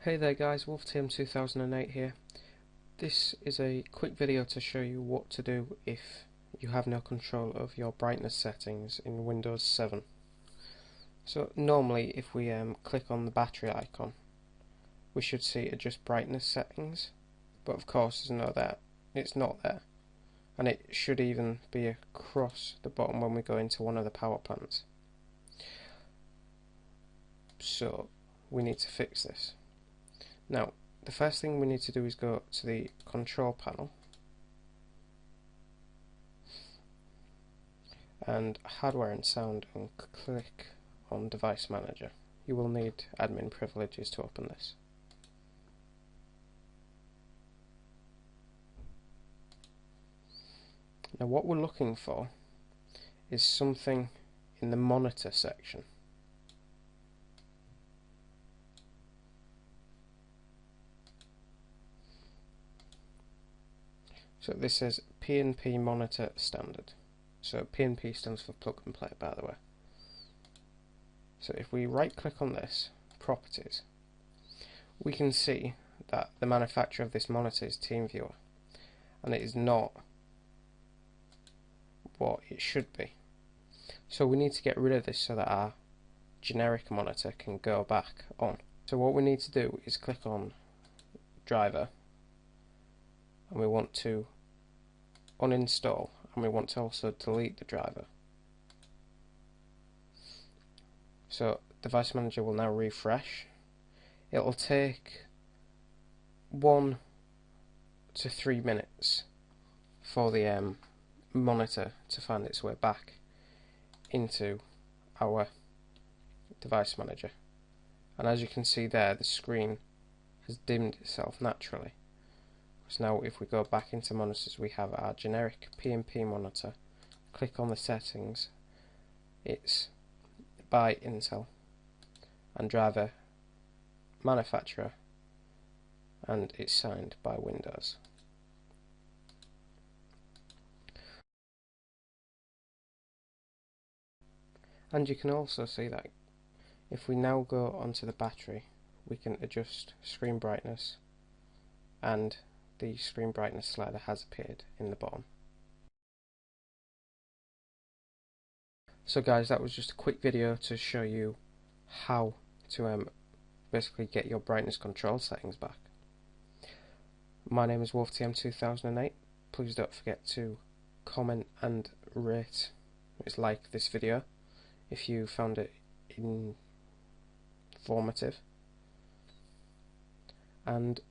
Hey there guys, WolfTM2008 here. This is a quick video to show you what to do if you have no control of your brightness settings in Windows 7. So normally if we click on the battery icon, we should see adjust brightness settings, but of course it's not there, and it should even be across the bottom when we go into one of the power plants. So we need to fix this. Now, the first thing we need to do is go to the control panel and hardware and sound and click on device manager. You will need admin privileges to open this. Now what we're looking for is something in the monitor section. So this says P&P monitor standard. So P&P stands for plug and play, by the way. So if we right click on this, properties, we can see that the manufacturer of this monitor is TeamViewer, and it is not what it should be. So we need to get rid of this so that our generic monitor can go back on. So what we need to do is click on driver, and we want to uninstall, and we want to also delete the driver. So device manager will now refresh. It will take 1 to 3 minutes for the monitor to find its way back into our device manager, and as you can see there, the screen has dimmed itself naturally. So now if we go back into monitors, we have our generic P&P monitor. Click on the settings, it's by Intel, and driver manufacturer, and it's signed by Windows. And you can also see that if we now go onto the battery, we can adjust screen brightness, and the screen brightness slider has appeared in the bottom. So guys, that was just a quick video to show you how to basically get your brightness control settings back. My name is WolfTM2008. Please don't forget to comment and rate, like this video if you found it informative, and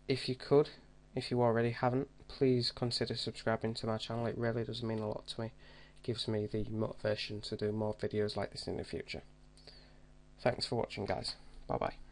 if you already haven't, please consider subscribing to my channel. It really does mean a lot to me. It gives me the motivation to do more videos like this in the future. Thanks for watching guys. Bye bye.